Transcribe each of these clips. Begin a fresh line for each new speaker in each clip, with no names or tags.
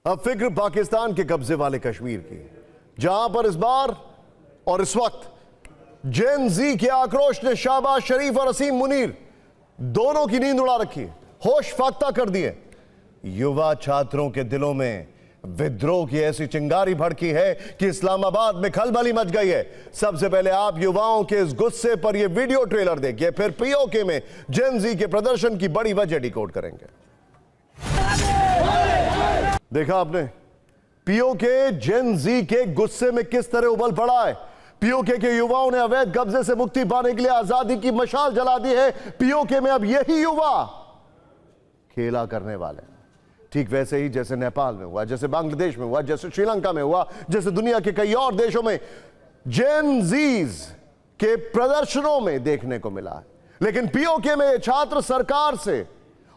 अब फिक्र पाकिस्तान के कब्जे वाले कश्मीर की, जहां पर इस बार और इस वक्त जेन जी के आक्रोश ने शहबाज शरीफ और असीम मुनीर दोनों की नींद उड़ा रखी है, होश फाख्ता कर दिए। युवा छात्रों के दिलों में विद्रोह की ऐसी चिंगारी भड़की है कि इस्लामाबाद में खलबली मच गई है। सबसे पहले आप युवाओं के इस गुस्से पर यह वीडियो ट्रेलर देखिए, फिर पीओके में जेन जी के प्रदर्शन की बड़ी वजह डिकोड करेंगे। देखा आपने पीओके जेन जी के गुस्से में किस तरह उबल पड़ा है। पीओके के युवाओं ने अवैध कब्जे से मुक्ति पाने के लिए आजादी की मशाल जला दी है। पीओके में अब यही युवा खेला करने वाले, ठीक वैसे ही जैसे नेपाल में हुआ, जैसे बांग्लादेश में हुआ, जैसे श्रीलंका में हुआ, जैसे दुनिया के कई और देशों में जेन जीज के प्रदर्शनों में देखने को मिला है। लेकिन पीओके में छात्र सरकार से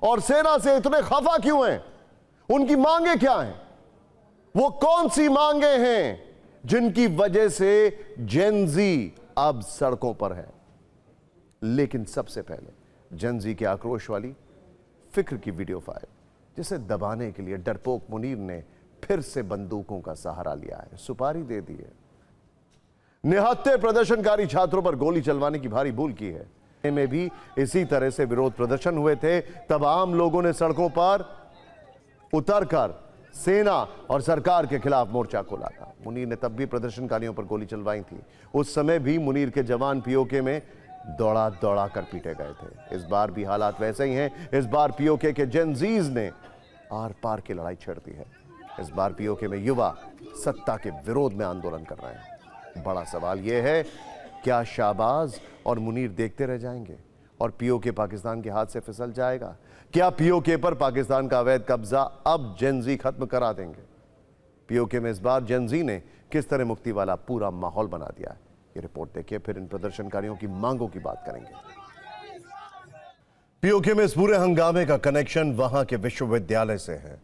और सेना से इतने खफा क्यों हैं? उनकी मांगे क्या हैं? वो कौन सी मांगे हैं जिनकी वजह से जेन जी अब सड़कों पर है? लेकिन सबसे पहले जेन जी के आक्रोश वाली फिक्र की वीडियो फाइल, जिसे दबाने के लिए डरपोक मुनीर ने फिर से बंदूकों का सहारा लिया है, सुपारी दे दी है, निहत्थे प्रदर्शनकारी छात्रों पर गोली चलवाने की भारी भूल की है। में भी इसी तरह से विरोध प्रदर्शन हुए थे, तब आम लोगों ने सड़कों पर उतरकर सेना और सरकार के खिलाफ मोर्चा खोला था। मुनीर ने तब भी प्रदर्शनकारियों पर गोली चलवाई थी। उस समय भी मुनीर के जवान पीओके में दौड़ा दौड़ा कर पीटे गए थे। इस बार भी हालात वैसे ही हैं। इस बार पीओके के जेन जीज ने आर पार की लड़ाई छेड़ दी है। इस बार पीओके में युवा सत्ता के विरोध में आंदोलन कर रहे हैं। बड़ा सवाल यह है, क्या शहबाज और मुनीर देखते रह जाएंगे और पीओके पाकिस्तान के हाथ से फिसल जाएगा? क्या पीओके पर पाकिस्तान का अवैध कब्जा अब जेन जी खत्म करा देंगे? पीओके में इस बार जेन जी ने किस तरह मुक्ति वाला पूरा माहौल बना दिया है, ये रिपोर्ट देखिए, फिर इन प्रदर्शनकारियों की मांगों की बात करेंगे। पीओके में इस पूरे हंगामे का कनेक्शन वहां के विश्वविद्यालय से है।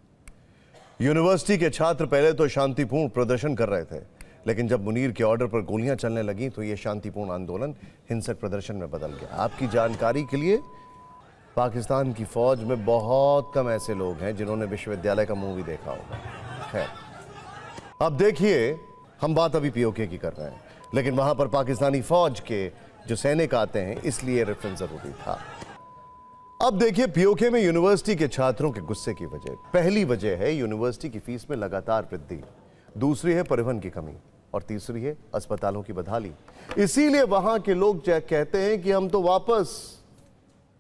यूनिवर्सिटी के छात्र पहले तो शांतिपूर्ण प्रदर्शन कर रहे थे, लेकिन जब मुनीर के ऑर्डर पर गोलियां चलने लगी तो यह शांतिपूर्ण आंदोलन हिंसक प्रदर्शन में बदल गया। आपकी जानकारी के लिए, पाकिस्तान की फौज में बहुत कम ऐसे लोग हैं जिन्होंने विश्वविद्यालय का मूवी देखा होगा। खैर, अब देखिए, हम बात अभी पीओके की कर रहे हैं, लेकिन वहां पर पाकिस्तानी फौज के जो सैनिक आते हैं, इसलिए रेफरेंस जरूरी था। अब देखिए पीओके में यूनिवर्सिटी के छात्रों के गुस्से की वजह। पहली वजह है यूनिवर्सिटी की फीस में लगातार वृद्धि, दूसरी है परिवहन की कमी और तीसरी है अस्पतालों की बदहाली। इसीलिए वहां के लोग कहते हैं कि हम तो वापस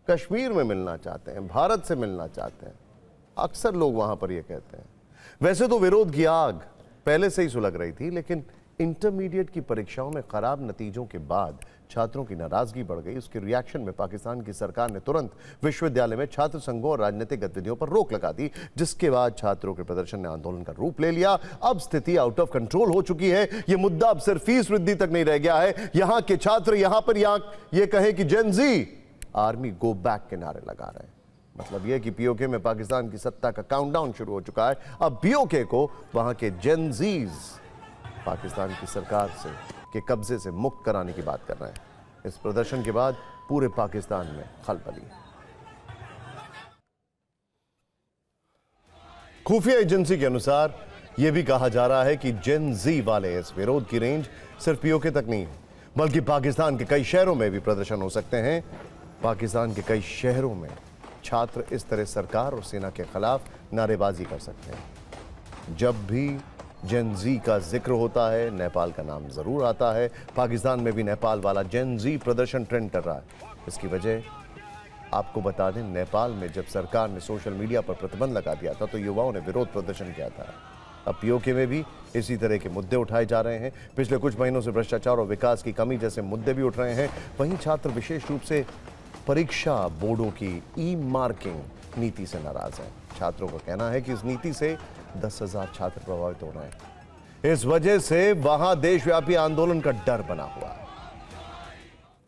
कश्मीर में मिलना चाहते हैं, भारत से मिलना चाहते हैं। अक्सर लोग वहां पर यह कहते हैं। वैसे तो विरोध की आग पहले से ही सुलग रही थी, लेकिन इंटरमीडिएट की परीक्षाओं में खराब नतीजों के बाद छात्रों की नाराजगी बढ़ गई। उसके रिएक्शन में पाकिस्तान की सरकार ने तुरंत विश्वविद्यालय में छात्र संघों और राजनीतिक गतिविधियों पर रोक लगा दी, जिसके बाद छात्रों के प्रदर्शन ने आंदोलन का रूप ले लिया। अब स्थिति आउट ऑफ कंट्रोल हो चुकी है। यह मुद्दा अब सिर्फ फीस वृद्धि तक नहीं रह गया है। यहां के छात्र यहां पर यह कहें कि जेन जी आर्मी गो बैक के नारे लगा रहे हैं। मतलब यह कि पीओके में पाकिस्तान की सत्ता का काउंटडाउन शुरू हो चुका है। अब पीओके को वहां के जेन जीज पाकिस्तान की सरकार से के कब्जे से मुक्त कराने की बात कर रहे हैं। इस प्रदर्शन के बाद पूरे पाकिस्तान में खलबली। खुफिया एजेंसी के अनुसार यह भी कहा जा रहा है कि जेन जी वाले इस विरोध की रेंज सिर्फ पीओके तक नहीं है, बल्कि पाकिस्तान के कई शहरों में भी प्रदर्शन हो सकते हैं। पाकिस्तान के कई शहरों में छात्र इस तरह सरकार और सेना के खिलाफ नारेबाजी कर सकते हैं। जब भी जेन जी का जिक्र होता है, नेपाल का नाम जरूर आता है। पाकिस्तान में भी नेपाल वाला जेन जी प्रदर्शन ट्रेंड कर रहा है। इसकी वजह आपको बता दें, नेपाल में जब सरकार ने सोशल मीडिया पर प्रतिबंध लगा दिया था तो युवाओं ने विरोध प्रदर्शन किया था। अब पीओके में भी इसी तरह के मुद्दे उठाए जा रहे हैं। पिछले कुछ महीनों से भ्रष्टाचार और विकास की कमी जैसे मुद्दे भी उठ रहे हैं। वहीं छात्र विशेष रूप से परीक्षा बोर्डों की ई मार्किंग नीति से नाराज हैं। छात्रों का कहना है कि इस नीति से 10,000 छात्र प्रभावित हो रहे हैं। इस वजह से वहां देशव्यापी आंदोलन का डर बना हुआ है।